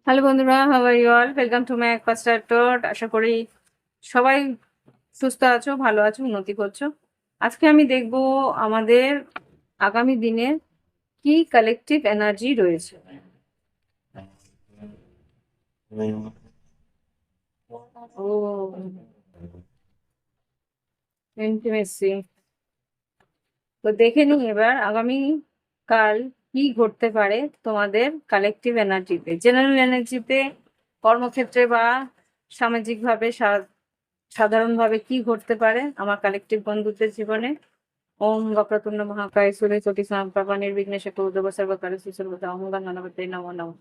Hello বন্ধুরা, how are you all? Welcome to my first tot. আশা করি সবাই সুস্থ আছো, ভালো আছো, উন্নতি করছো। আজকে আমি দেখব আমাদের আগামী দিনে কি কালেকটিভ এনার্জি রয়েছে। ও ইন্টিমেসি। তো দেখে নিই এবার আগামী কাল কি ঘটতে পারে তোমাদের কালেকটিভ এনার্জিতে, জেনারেল এনার্জিতে, কর্মক্ষেত্রে বা সামাজিকভাবে সাধারণভাবে কি ঘটতে পারে আমার কালেকটিভ বন্ধুত্বের জীবনে। ওম বক্রতুণ্ড মহাকায় সূর্যজ্যোতি সমপ্রভা নির্বিঘ্নেশ কুরুদেব সর্বকার্যেষু সর্বদা ওম গণপতয়ে নমো নমঃ।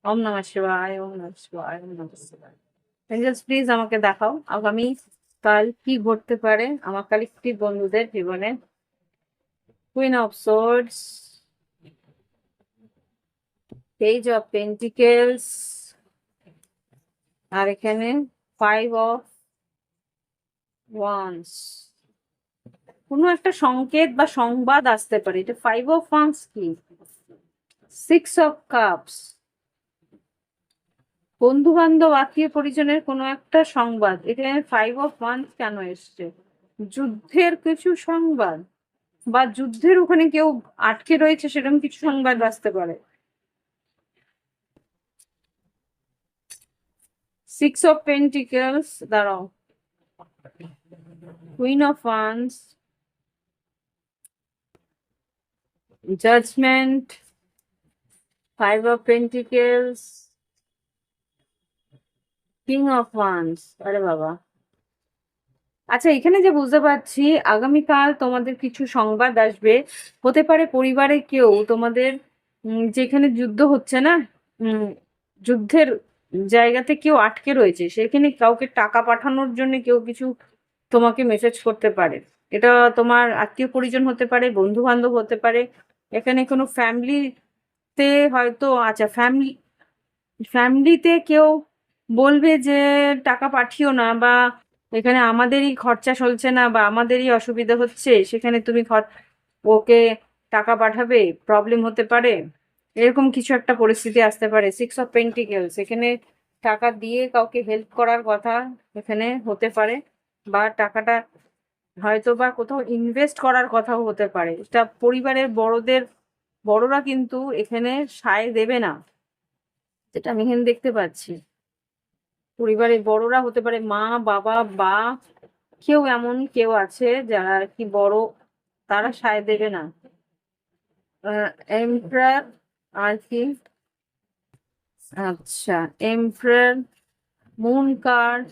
ওম নমঃ শিবায়, ওম নমঃ শিবায়, ওম নমঃ শিবায়। এঞ্জেলস প্লিজ আমাকে দেখাও আগামী কাল কি ঘটতে পারে আমার কালেকটিভ বন্ধুদের জীবনে। Queen of swords, page of pentacles, আর এখানে 5 অফ ওয়ান্স। কোনো একটা সংকেত বা সংবাদ আসতে পারে। এটা 5 অফ ওয়ান্স কি? 6 অফ কাপস, বন্ধু বান্ধব আত্মীয় পরিজনের কোনো একটা সংবাদ। এখানে 5 অফ ওয়ান্স কেন এসছে? যুদ্ধের কিছু সংবাদ বা যুদ্ধের ওখানে কেউ আটকে রয়েছে সেরকম কিছু সংবাদ আসতে পারে। 6 অফ পেন্টিকেলস, দাঁড়াও, queen of wands, judgement, 5 of pentacles, king of wands. আরে বাবা, আচ্ছা এখানে যে বুঝতে পারছি আগামীকাল তোমাদের কিছু সংবাদ আসবে। হতে পারে পরিবারে কেউ তোমাদের, যেখানে যুদ্ধ হচ্ছে না, উম, যুদ্ধের জায়গাতে কেউ আটকে রয়েছে, সেখানে কাউকে টাকা পাঠানোর জন্য কেউ কিছু তোমাকে মেসেজ করতে পারে। এটা তোমার আত্মীয় পরিজন হতে পারে, বন্ধু বান্ধব হতে পারে। এখানে কোনো ফ্যামিলিতে হয়তো, আচ্ছা ফ্যামিলিতে কেউ বলবে যে টাকা পাঠিও না, বা এখানে আমাদেরই খরচা চলছে না বা আমাদেরই অসুবিধা হচ্ছে, সেখানে তুমি ওকে টাকা পাঠাবে, প্রবলেম হতে পারে। এরকম কিছু একটা পরিস্থিতি আসতে পারে। 6 অফ পেন্টিকেলস, এখানে টাকা দিয়ে কাউকে হেল্প করার কথা এখানে হতে পারে, বা টাকাটা হয়তো বা কোথাও ইনভেস্ট করার কথাও হতে পারে। এটা পরিবারের বড়রা কিন্তু এখানে সায় দেবে না, যেটা আমি এখানে দেখতে পাচ্ছি। পরিবারের বড়রা হতে পারে মা, বাবা, বা কেউ এমন কেউ আছে যারা আর কি বড়, তারা সায় দেবে না। এমপ্রায়ার আর কি, আচ্ছা, emperor, moon card,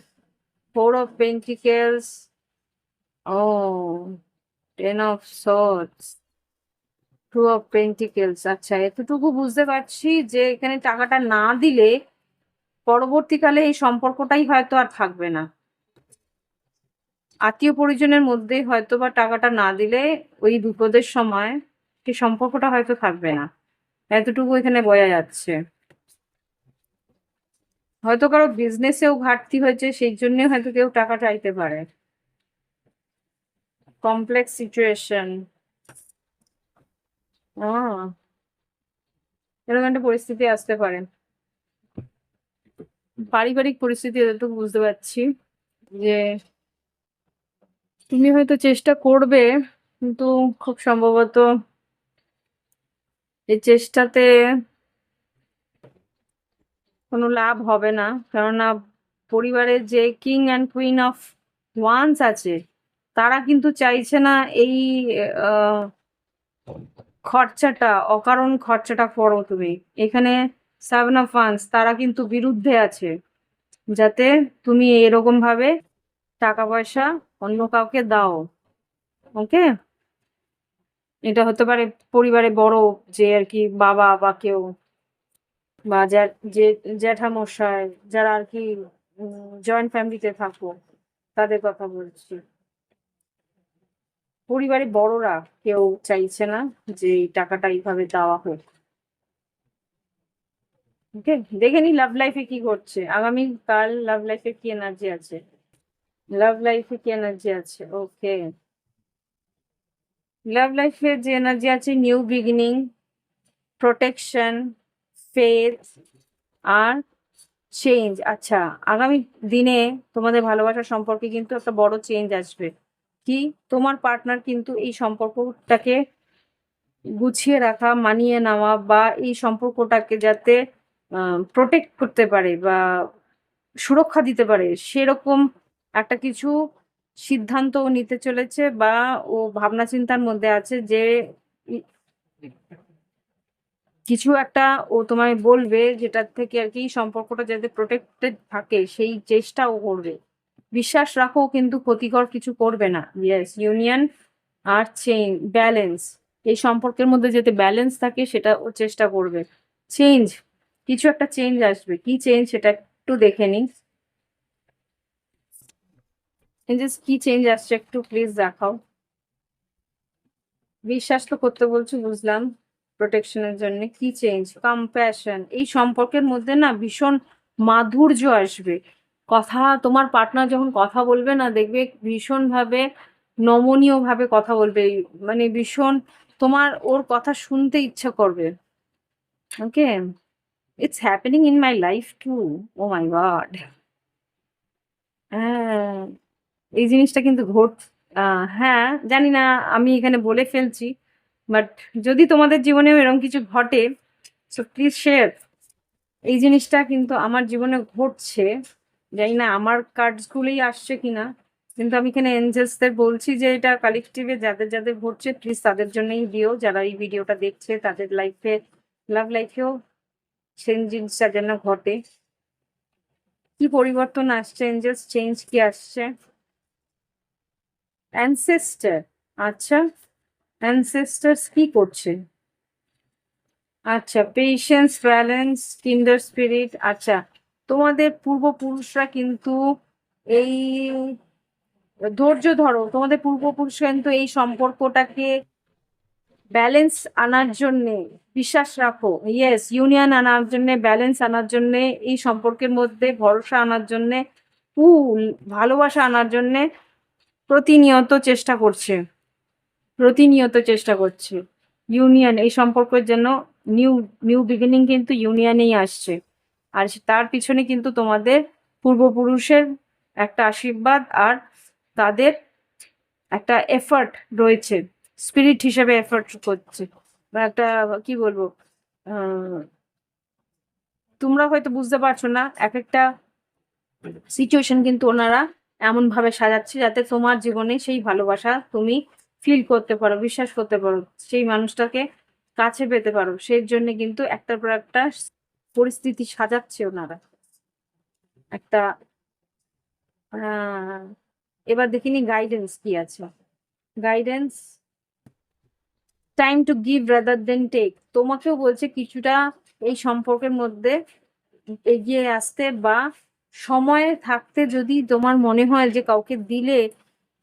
4 of pentacles, ও 10 অফ সোর্ডস, 2 অফ পেন্টিকেলস। আচ্ছা, এতটুকু বুঝতে পারছি যে এখানে টাকাটা না দিলে পরবর্তীকালে এই সম্পর্কটাই হয়তো আর থাকবে না। আত্মীয় পরিজনের মধ্যে হয়তো বা টাকাটা না দিলে ওই বিপদের সময় সেই সম্পর্কটা হয়তো থাকবে না। এতটুকু এখানে বোঝা যাচ্ছে। হয়তো কারো বিজনেসেও ঘাটতি হয়েছে, সেই জন্য হয়তো কেউ টাকা চাইতে পারে। কমপ্লেক্স সিচুয়েশন, এরকম একটা পরিস্থিতি আসতে পারে। পারিবারিক পরিস্থিতি এতটুকু বুঝতে পারছি যে তুমি হয়তো চেষ্টা করবে, কিন্তু খুব সম্ভবত এই চেষ্টাতে কোনো লাভ হবে না। কেননা পরিবারের যে king and queen of once আছে, তারা কিন্তু চাইছে না এই আহ, খরচাটা, অকারণ খরচাটা করো তুমি। এখানে 7 অফ ওয়ান্স, তারা কিন্তু বিরুদ্ধে আছে যাতে তুমি এরকম ভাবে টাকা পয়সা অন্য কাউকে দাও। ওকে, এটা হতে পারে পরিবারে বড়, যে আর কি বাবা বা কেউ, বা যে জ্যাঠামশাই, যারা আর কি জয়েন্ট ফ্যামিলিতে থাকো, তাদের কথা বলছি। পরিবারে বড়রা কেউ চাইছে না যে এই টাকাটা এইভাবে দেওয়া হোক। ওকে, দেখে নি লাভ লাইফে কি ঘটছে আগামী কাল, লাভ লাইফে কি এনার্জি আছে, লাভ লাইফে কি এনার্জি আছে। ওকে, লাভ লাইফে যে এনার্জি আছে, নিউ বিগিনিং, প্রোটেকশন, ফেথ, আর চেঞ্জ। আচ্ছা, আগামী দিনে তোমাদের ভালোবাসার সম্পর্কে কিন্তু একটা বড় চেঞ্জ আসবে। কি? তোমার পার্টনার কিন্তু এই সম্পর্কটাকে গুছিয়ে রাখা, মানিয়ে নেওয়া বা এই সম্পর্কটাকে যাতে প্রোটেক্ট করতে পারে বা সুরক্ষা দিতে পারে, সেরকম একটা কিছু সিদ্ধান্ত ও নিতে চলেছে বা ও ভাবনা চিন্তার মধ্যে আছে যে ই কিছু একটা ও তোমায় বলবে, যেটার থেকে আরকি সম্পর্কটা যাতে প্রটেক্টেড থাকে সেই চেষ্টা ও করবে। বিশ্বাস রাখো, ও কিন্তু ক্ষতিকর কিছু করবে না। ইয়েস, ইউনিয়ন আর ব্যালেন্স। এই সম্পর্কের মধ্যে যাতে ব্যালেন্স থাকে সেটা ও চেষ্টা করবে। চেঞ্জ, কিছু একটা চেঞ্জ আসবে। কি চেঞ্জ সেটা একটু দেখে নিই। চেঞ্জেস, কি চেঞ্জ আসছে একটু প্লিজ দেখাও। বিশ্বাস তো করতে বলছো, বুঝলাম। প্রোটেকশনের জন্য কি চেঞ্জ? কম্প্যাশন। এই সম্পর্কের মধ্যে না ভীষণ মাধুর্য আসবে। কথা, তোমার পার্টনার যখন কথা বলবে না, দেখবে ভীষণ ভাবে নমনীয় ভাবে কথা বলবে, মানে ভীষণ তোমার ওর কথা শুনতে ইচ্ছা করবে। Okay, it's happening in my life too. Oh my god. হ্যাঁ, এই জিনিসটা কিন্তু হ্যাঁ, জানি না, আমি এখানে বলে ফেলছি। বাট যদি তোমাদের জীবনেও এরকম কিছু ঘটে, সো প্লিজ শেয়ার। এই জিনিসটা কিন্তু আমার জীবনে ঘটছে। জানি না আমার কার্ডসগুলোই আসছে কিনা, কিন্তু আমি এখানে এঞ্জেলসদের বলছি যে এটা কালেকটিভে যাদের যাদের ঘটছে প্লিজ তাদের জন্যই দিও, যারা এই ভিডিওটা দেখছে তাদের লাইফে, লাভ লাইফেও সেই জিনিসটা যেন ঘটে। কি পরিবর্তন আসছে এঞ্জেলস? চেঞ্জ কি আসছে? অ্যানসেস্টার। আচ্ছা, অ্যানসেস্টার্স কি করছে? আচ্ছা, পেশেন্স, ব্যালেন্স, কিন্ডার স্পিরিট। আচ্ছা, তোমাদের পূর্বপুরুষরা কিন্তু এই ধৈর্য ধরো, তোমাদের পূর্বপুরুষরা কিন্তু এই সম্পর্কটাকে ব্যালেন্স আনার জন্যে, বিশ্বাস রাখো, ইয়েস, ইউনিয়ন আনার জন্যে, ব্যালেন্স আনার জন্যে, এই সম্পর্কের মধ্যে ভরসা আনার জন্যে, কুল ভালোবাসা আনার জন্যে প্রতিনিয়ত চেষ্টা করছে। প্রতিনিয়ত চেষ্টা করছে। ইউনিয়ন, এই সম্পর্কের জন্য নিউ নিউ বিগিনিং কিন্তু ইউনিয়নেই আসছে। আর তার পিছনে কিন্তু তোমাদের পূর্বপুরুষের একটা আশীর্বাদ আর তাদের একটা এফর্ট রয়েছে। স্পিরিট হিসেবে এফর্ট করছে বা একটা, কি বলবো, আহ, তোমরা হয়তো বুঝতে পারছো না, এক একটা সিচুয়েশন কিন্তু ওনারা এমন ভাবে সাজাচ্ছে যাতে তোমার জীবনে সেই ভালোবাসা তুমি ফিল করতে পারো, বিশ্বাস করতে পারো, সেই মানুষটাকে কাছে পেতে পারো। সেই জন্য কিন্তু একটার পর একটা পরিস্থিতি সাজাচ্ছে ওনারা। একটা আহ এবার দেখিনি গাইডেন্স কি আছে। Guidance, time to give rather than take. তোমাকেও বলছে কিছুটা এই সম্পর্কের মধ্যে এগিয়ে আসতে বা সময়ে থাকতে, যদি তোমার মনে হয় যে কাউকে দিলে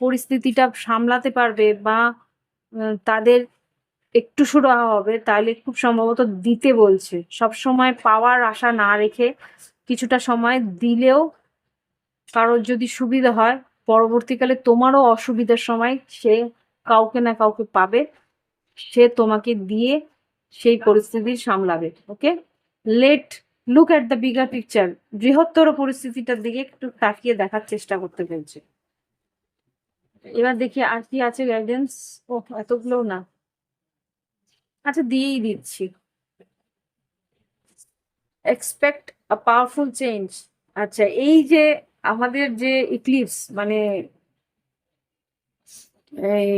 পরিস্থিতিটা সামলাতে পারবে বা তাদের একটু সুরাহা হবে, তাহলে খুব সম্ভবত দিতে বলছে। সব সময় পাওয়ার আশা না রেখে কিছুটা সময় দিলেও কারোর যদি সুবিধা হয়, পরবর্তীকালে তোমারও অসুবিধার সময় সে কাউকে না কাউকে পাবে, সে তোমাকে দিয়ে সেই পরিস্থিতি সামলাবে। Okay, let look at the bigger picture. বৃহত্তর পরিস্থিতিটার দিকে একটু তাকিয়ে দেখার চেষ্টা করতে পেরেছে। এবার দেখি আর কি আছে গাইডেন্স। ও, এতগুলো না। আচ্ছা, দিয়েই দিচ্ছি। এক্সপেক্ট আ পাওয়ারফুল চেঞ্জ। আচ্ছা, এই যে আমাদের যে ইক্লিপস, মানে এই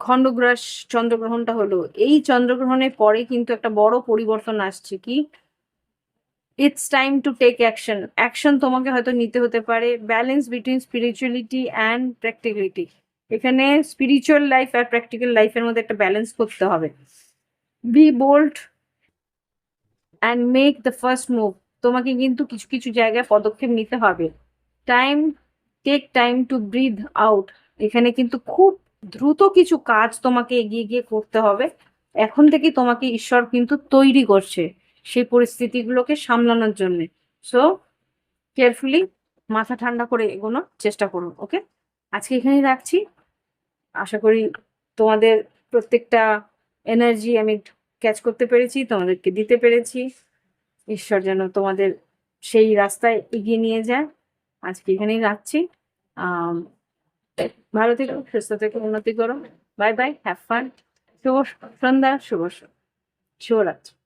খণ্ডগ্রাস চন্দ্রগ্রহণটা হলো, এই চন্দ্রগ্রহণের পরে কিন্তু একটা বড় পরিবর্তন আসছে। কি? It's time to take action. Action তোমাকে হয়তো নিতে হতে পারে। Balance between spirituality and practicality. এখানে স্পিরিচুয়াল লাইফ আর প্র্যাকটিক্যাল লাইফের মধ্যে একটা ব্যালেন্স করতে হবে। Be bold and make the first move. তোমাকে কিন্তু কিছু কিছু জায়গায় পদক্ষেপ নিতে হবে। Time, take time to breathe out. এখানে কিন্তু খুব দ্রুত কিছু কাজ তোমাকে এগিয়ে গিয়ে করতে হবে। এখন থেকে তোমাকে ঈশ্বর কিন্তু তৈরি করছে সেই পরিস্থিতিগুলোকে সামলানোর জন্য। সো কেয়ারফুলি, মাথা ঠান্ডা করে এগোনোর চেষ্টা করুন। ওকে, আজকে এখানেই রাখছি। আশা করি তোমাদের প্রত্যেকটা এনার্জি আমি ক্যাচ করতে পেরেছি, তোমাদেরকে দিতে পেরেছি। ঈশ্বর যেন তোমাদের সেই রাস্তায় এগিয়ে নিয়ে যায়। আজকে এখানেই রাখছি। আম, ভালো থেকো, সুস্থ থেকো, উন্নতি করো। Bye bye, have fun. শুভ সন্ধ্যা, শুভরাত্রি।